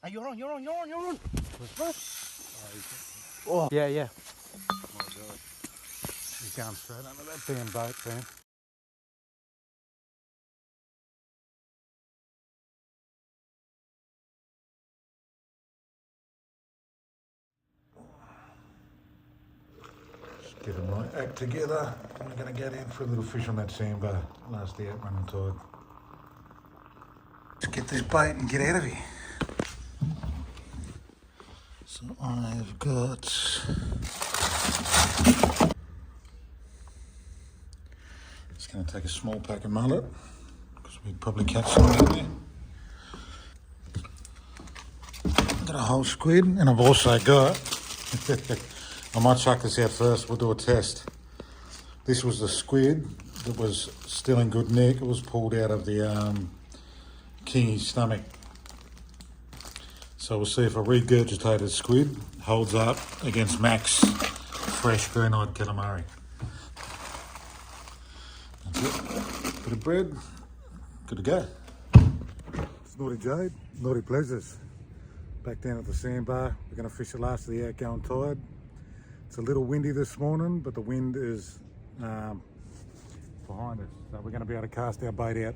Oh, you're on. Oh. Yeah. Oh my God. He's going straight under that damn boat, man. Just getting my act together. I'm going to get in for a little fish on that sandbar. Last day out running tide. Let's get this bait and get out of here. So I've got just going to take a small pack of mullet because we'd probably catch some out there. I've got a whole squid and I've also got I might chuck this out first, we'll do a test. This was the squid that was still in good nick. It was pulled out of the kingy's stomach. So we'll see if a regurgitated squid holds up against Mac's fresh green-eyed calamari. That's it. Bit of bread, good to go. It's Nauti Jade, Nauti Pleasures. Back down at the sandbar. We're going to fish the last of the outgoing tide. It's a little windy this morning, but the wind is behind us. So we're going to be able to cast our bait out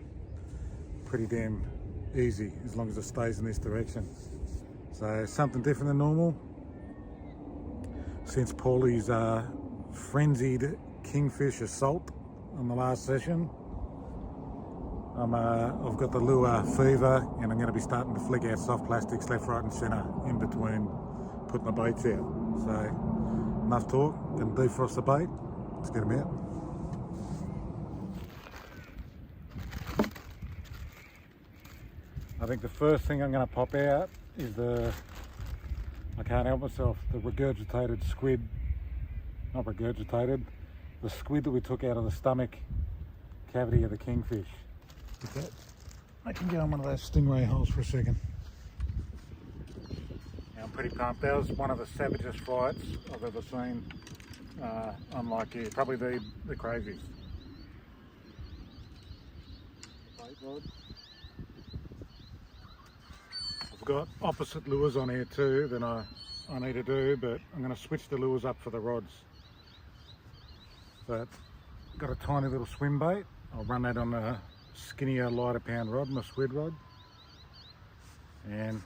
pretty damn easy as long as it stays in this direction. So something different than normal. Since Paulie's frenzied kingfish assault on the last session, I've got the lure fever and I'm going to be starting to flick out soft plastics left, right and centre in between putting the baits out. So enough talk, going to defrost the bait, let's get them out. I think the first thing I'm going to pop out is I can't help myself, the regurgitated squid, not regurgitated, the squid that we took out of the stomach cavity of the kingfish. Okay. I can get on one of those stingray holes for a second. Yeah, I'm pretty pumped. That was one of the savagest fights I've ever seen, unlike here. Probably the craziest. Bait rod. I've got opposite lures on here too than I need to do, but I'm going to switch the lures up for the rods. But got a tiny little swim bait. I'll run that on a skinnier, lighter pound rod, my squid rod. And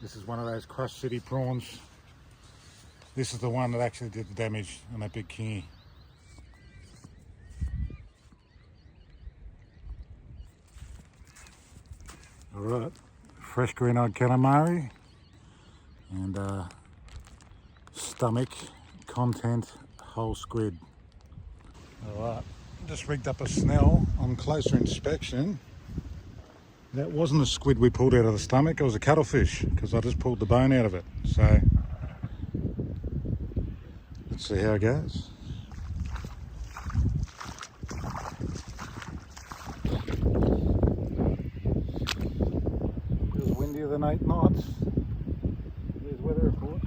this is one of those Crush City prawns. This is the one that actually did the damage on that big kingy. Alright, fresh green-eyed calamari and stomach content whole squid. Alright, just rigged up a snell. On closer inspection, that wasn't a squid we pulled out of the stomach, it was a cuttlefish because I just pulled the bone out of it. So let's see how it goes. It was windier than 8 knots. There's weather report.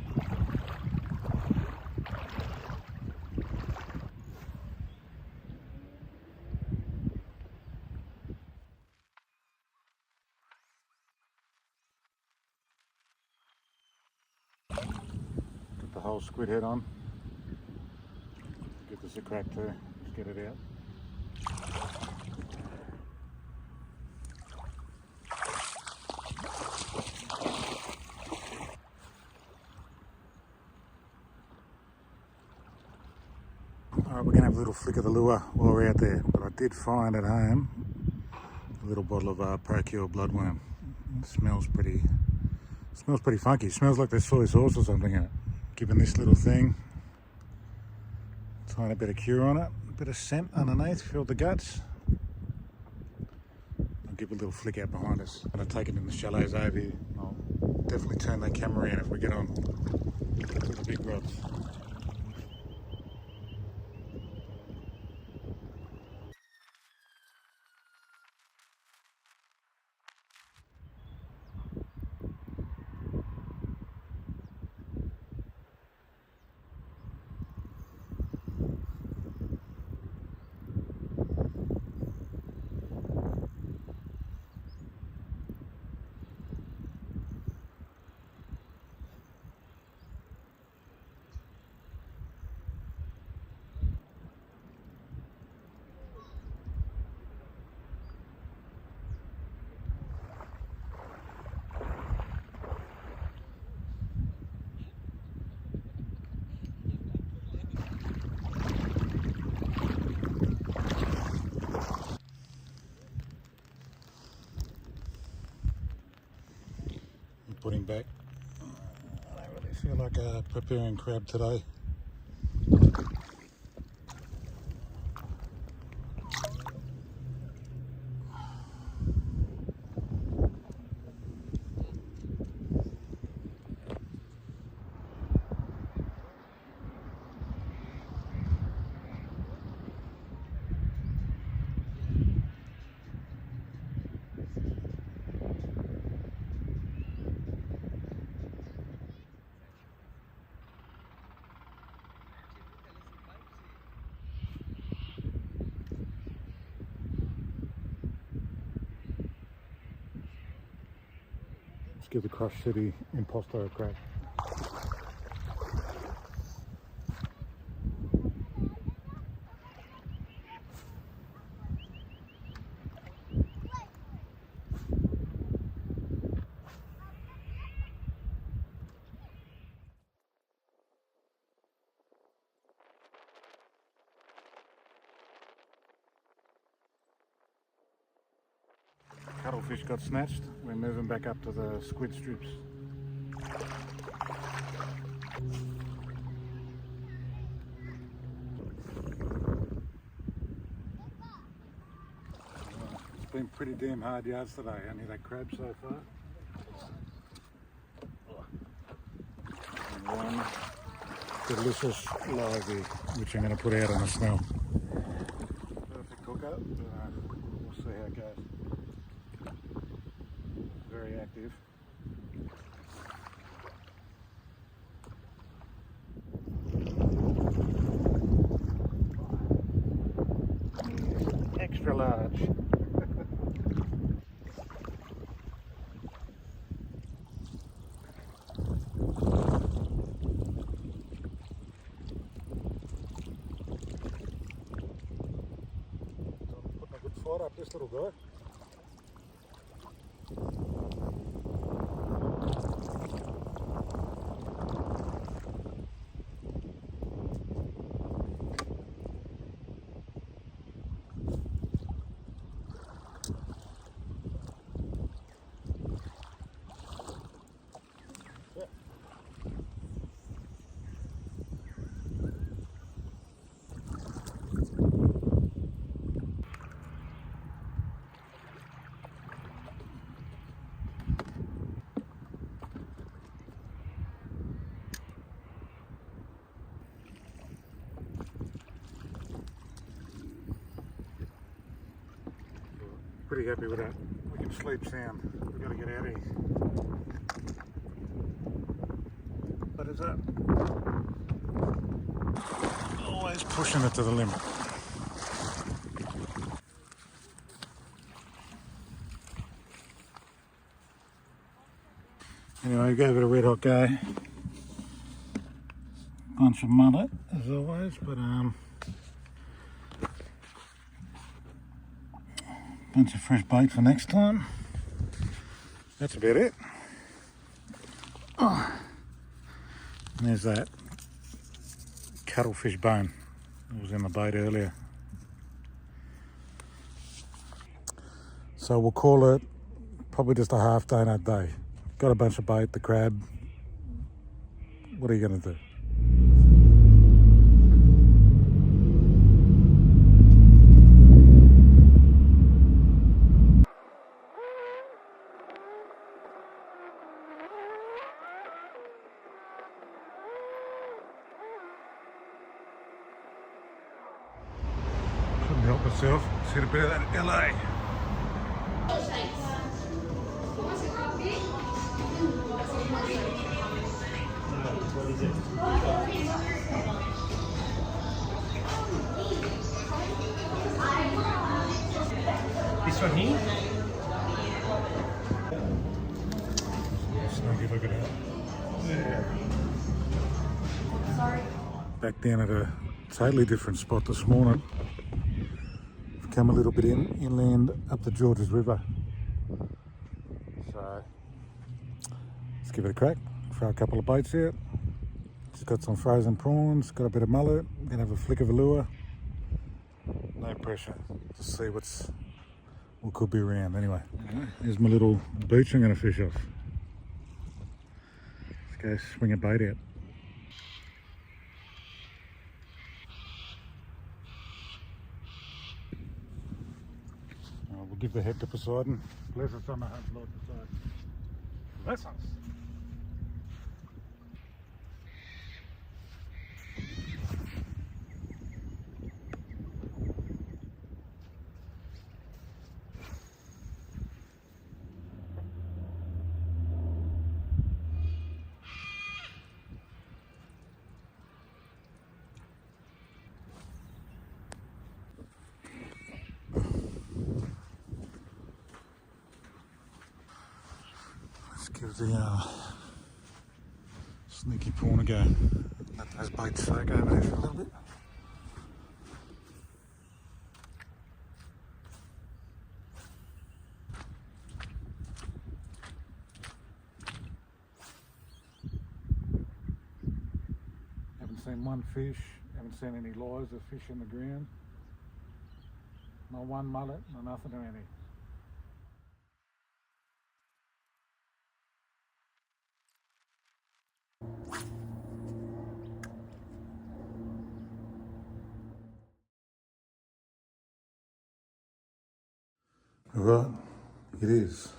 Got the whole squid head on. Give this a crack too. Let's get it out. Alright, we're going to have a little flick of the lure while we're out there, but I did find at home a little bottle of Procure bloodworm. It smells pretty funky. It smells like there's soy sauce or something in it. Given this little thing, tiny bit of cure on it, a bit of scent underneath, filled the guts. I'll give a little flick out behind us. I'm going to take it in the shallows over here. I'll definitely turn that camera around if we get on to the big rods. put him back. I don't really feel like preparing crab today. Let's give the Crush City Imposto a crack. Cuttlefish got snatched. We're moving back up to the squid strips. It's been pretty damn hard yards today, only that crab so far. And one delicious livey, which I'm going to put out on the smell. Perfect hookup, but we'll see how it goes. Very active. Extra large. Putting a good fight up this little guy. Pretty happy with that. We can sleep sound. We've got to get out of here. But it's up. Always pushing it to the limit. Anyway, we gave it a red hot go. Bunch of mullet as always, but bunch of fresh bait for next time. That's about it. Oh. And there's that cuttlefish bone that was in the bait earlier. So we'll call it probably just a half donut day. Got a bunch of bait, the crab. What are you going to do? Couldn't help myself. Just hit a bit of that LA. This one here? Snuggy, look at that. Yeah. Back down at a totally different spot this morning. We've come a little bit inland up the Georges River. So let's give it a crack. Throw a couple of baits out. Just got some frozen prawns, got a bit of mullet, gonna have a flick of a lure. No pressure. Just see what could be around. Anyway, here's my little beach I'm gonna fish off. go swing a bait out. We'll give the head to Poseidon. Bless us on the hunt, Lord Poseidon. Bless us. Let's give the sneaky prawn a go. Let those baits soak over there for a little bit. Haven't seen one fish, haven't seen any lures of fish in the ground. Not one mullet, not nothing or anything. Right, it is.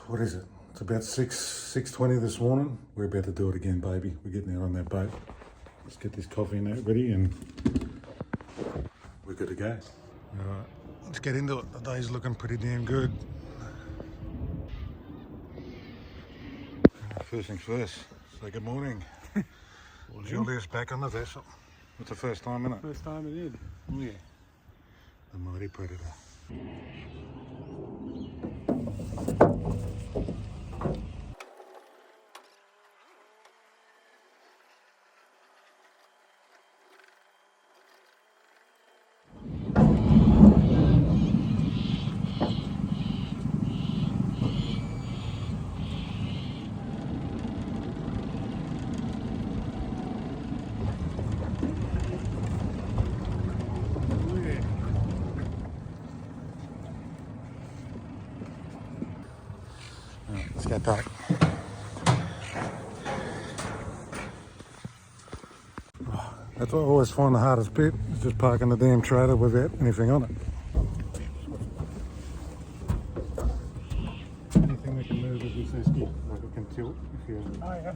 What is it? It's about 6:20 this morning. We're about to do it again, baby. We're getting out on that boat. Let's get this coffee and that ready and we're good to go. All right, let's get into it. The day's looking pretty damn good. First things first, say good morning. Julia's back on the vessel. It's the first time, isn't it? First time it is. Oh yeah. The mighty predator. Let's get back. That's what I always find the hardest bit, is just parking the damn trailer without anything on it. Anything that can move is risky, like it can tilt if you... Oh yeah.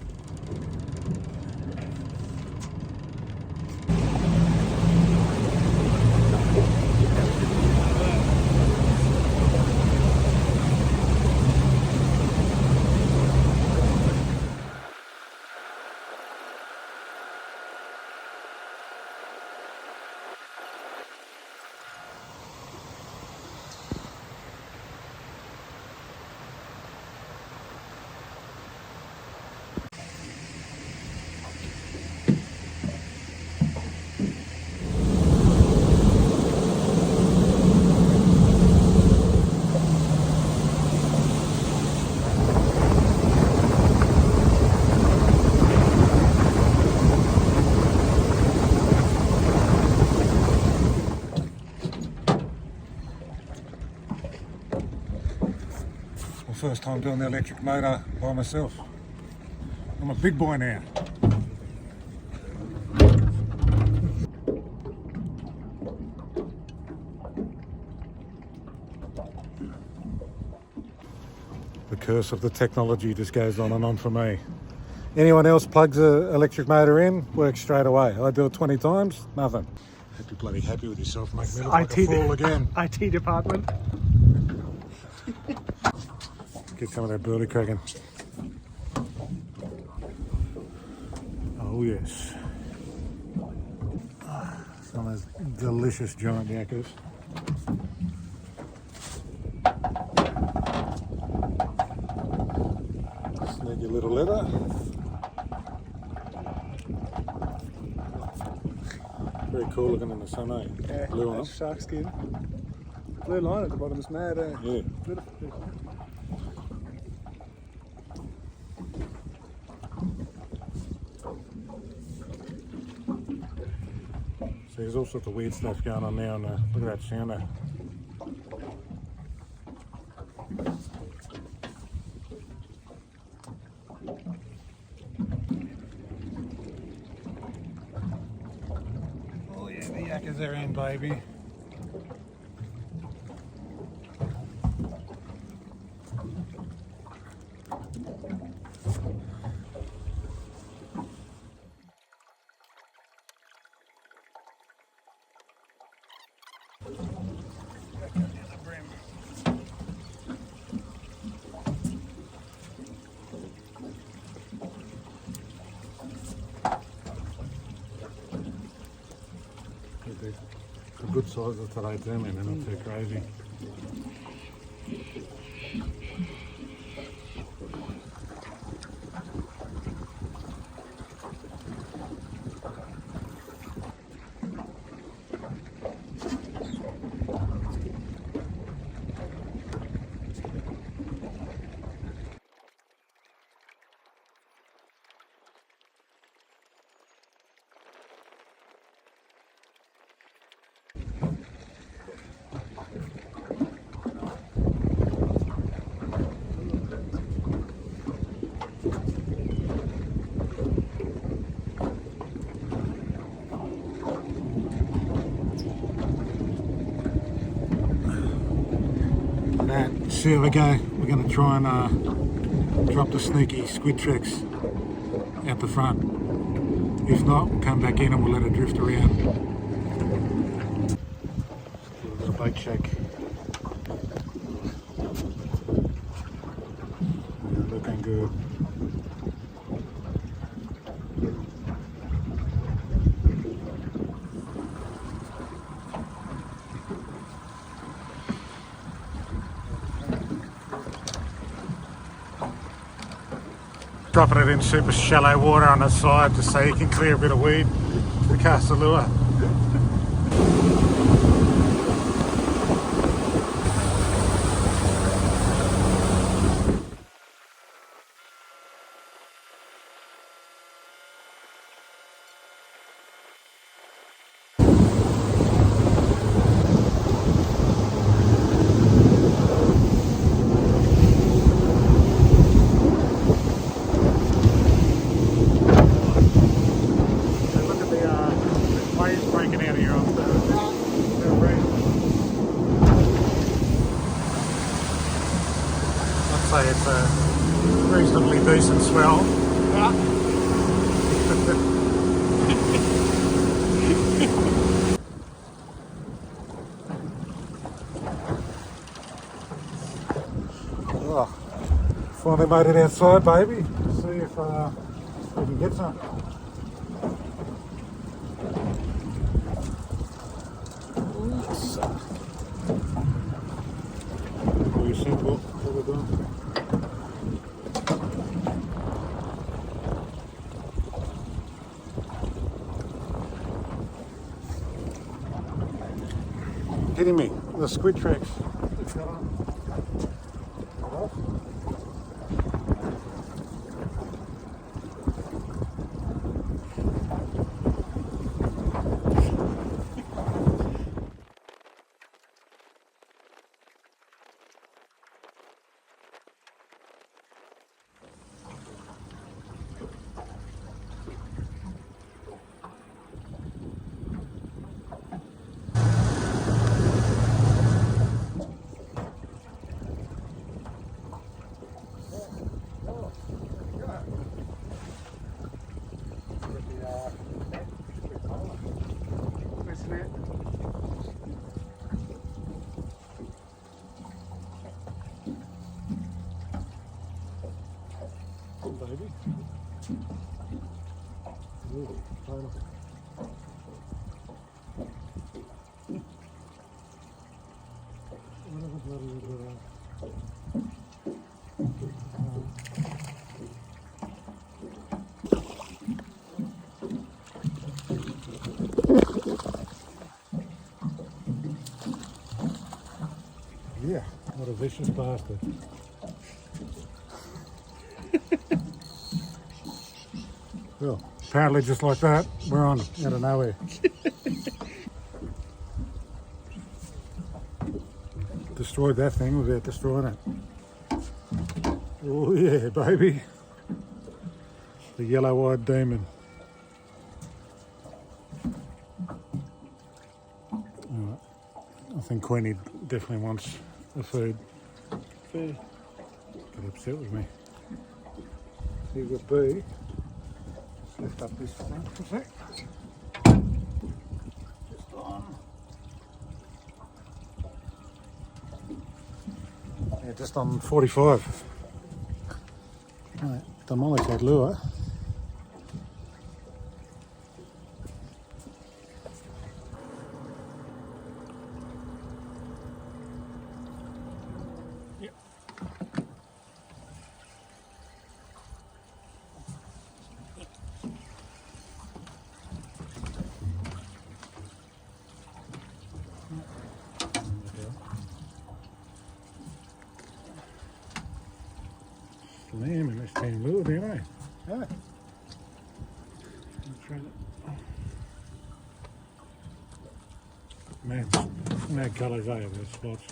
First time doing the electric motor by myself. I'm a big boy now. The curse of the technology just goes on and on for me. Anyone else plugs an electric motor in, works straight away. I do it 20 times, nothing. Hope you're bloody happy with yourself, make me look like a fool again. IT department. Get some of that burley cracking. Oh yes. Some of those delicious giant yakkers. Sneaky little leather. Very cool looking in the sun, eh? Yeah, blue on. shark skin. Blue line at the bottom is mad, eh? Yeah. Beautiful fish. So there's all sorts of weird stuff going on now. Look at that sounder. they're in, baby. A good size of today too, man, they're not too crazy. So here we go, we're going to try and drop the sneaky squid tracks out the front. If not, we'll come back in and we'll let it drift around. Little bait shake. Yeah, looking good. Dropping it in super shallow water on the side just so you can clear a bit of weed to cast the lure. I'd say it's a reasonably decent swell. Oh, finally made it outside, baby. See if we can get some. You see what we're doing? Kidding me? The squid tracks. Baby. Ooh, final. Yeah, what a vicious bastard. Well, apparently just like that, we're on out of nowhere. Destroyed that thing without destroying it. Oh yeah, baby. The yellow-eyed demon. I think Queenie definitely wants the food. Food. Get upset with me. See, with B. Lift up this thing for a sec. Just on. Yeah, just on 45. Right, demolish that lure. Yep. Lamb in this thing lure, do you know? Yeah. Mad colours, eh, those spots.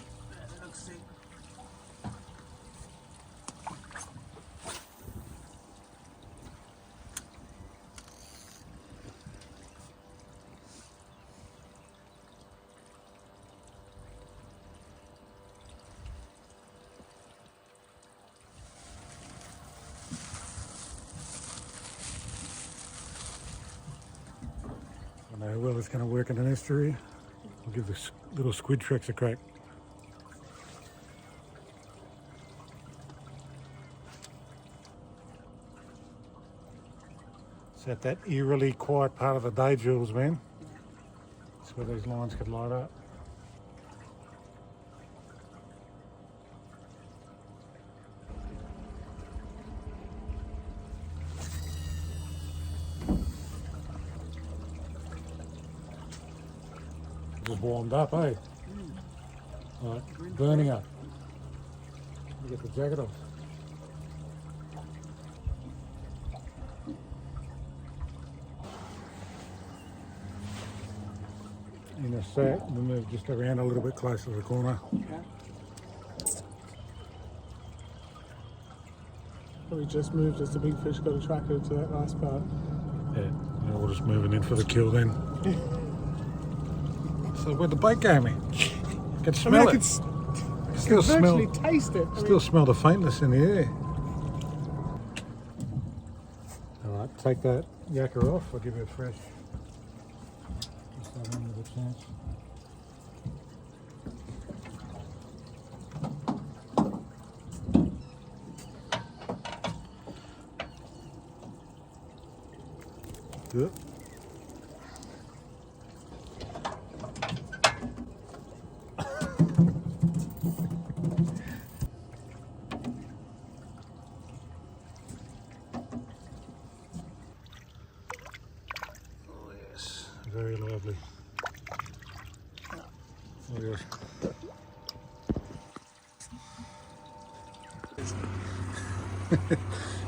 I don't know how well it's going to work in an estuary. I'll give the little squid tricks a crack. It's at that eerily quiet part of the day, Jules, man. That's where these lines could light up. Just warmed up, eh? Right, burning up. Get the jacket off. In a sec, we'll move just around a little bit closer to the corner. We just moved as the big fish got attracted to that last part. Yeah, we're just moving in for the kill then. So where'd the bait go, man? I can smell it. Still smell. Taste it. Still smell the faintness in the air. All right, take that yakka off. I'll give you a fresh. Just that one with a chance. Good. Very lively. Oh yes.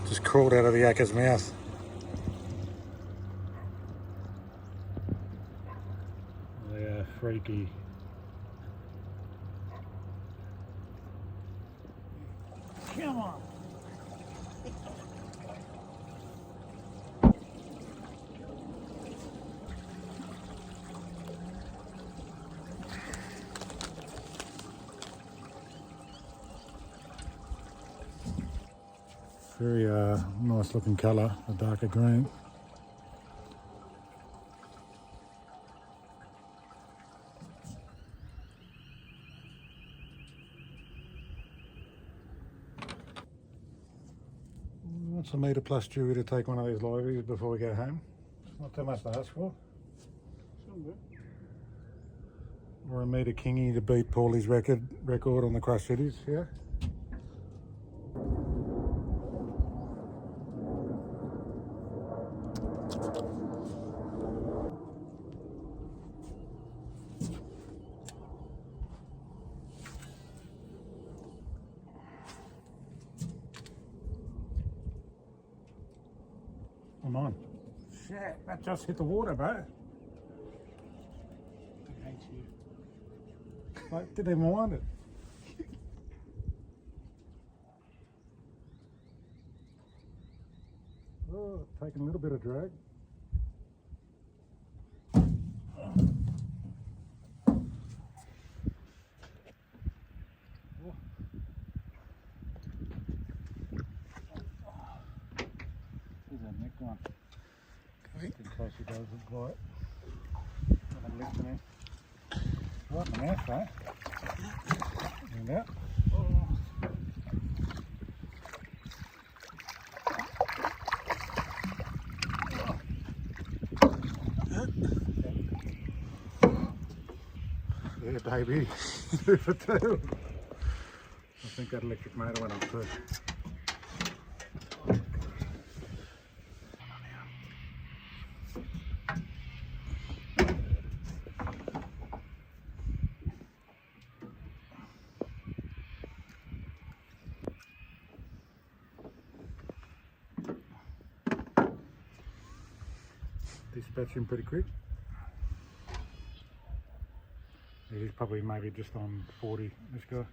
Just crawled out of the yakka's mouth. They are freaky. Come on. Very nice looking colour, a darker green. What's a metre plus Dewey to take one of these liveys before we go home? It's not too much to ask for. Or a metre kingy to beat Paulie's record on the crush cities, yeah? Come on. Shit, that just hit the water, bro. I hate you. Like, didn't even mind it. Oh, taking a little bit of drag. Come on. Okay. In case he goes and quiet. I'm listening. Right in the mouth, right? And out. Yeah, baby. 2 for 2. I think that electric motor went off too. Dispatching pretty quick. He's probably maybe just on 40, this guy.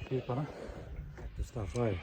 Keep on it. The stuff, eh?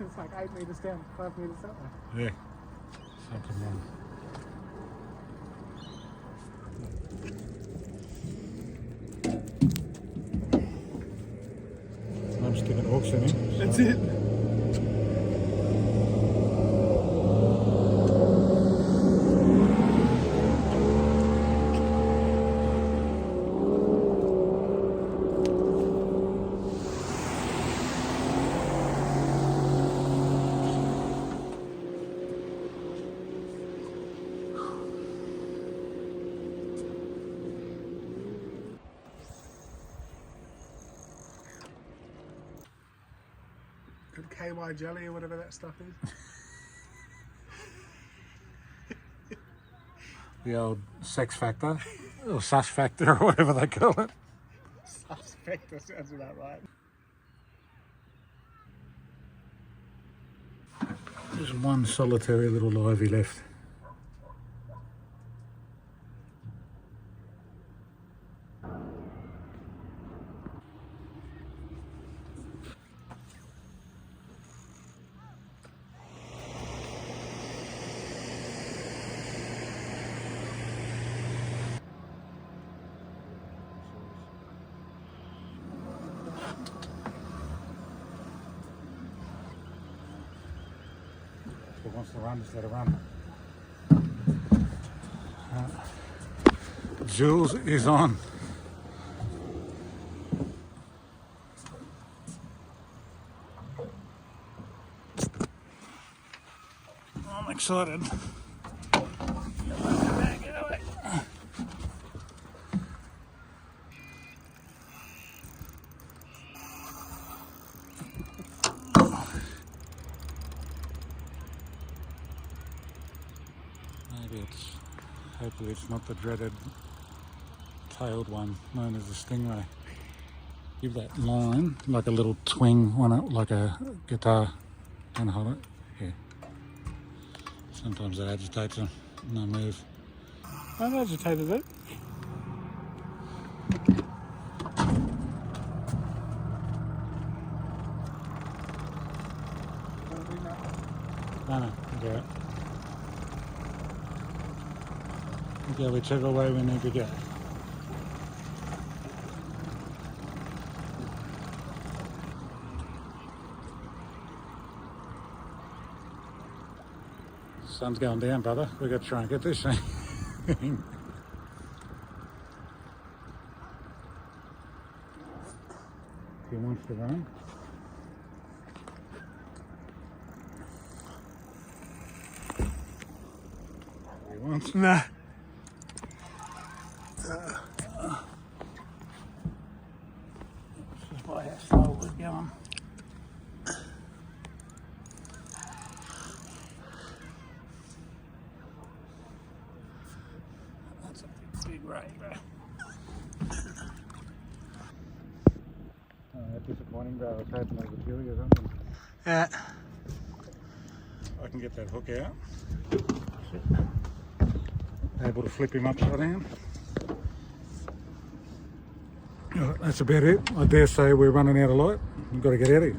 It's like 8 metres down, 5 metres that way. Yeah. Something wrong. I'm sticking hooks in him. That's it. Good KY jelly or whatever that stuff is. The old sex factor, or sus factor, or whatever they call it. Suspect, that sounds about right. There's one solitary little livey left. If it wants to run, just let it run. Jules is on. I'm excited. Get away. Hopefully it's not the dreaded tailed one known as the stingray. Give that line like a little twing on it, like a guitar, and hold it. Yeah. Sometimes it agitates them and they move. I've agitated it. No, do it. Go whichever way we need to go. Sun's going down, brother. We've got to try and get this thing. He wants to run. He wants. Nah. This is why how slow we're going. That's a big ray, bro. Disappointing, bro. I was hoping it was a Julie or something. Yeah. I can get that hook out. Able to flip him upside down. Alright, that's about it. I dare say we're running out of light. We've got to get out of here.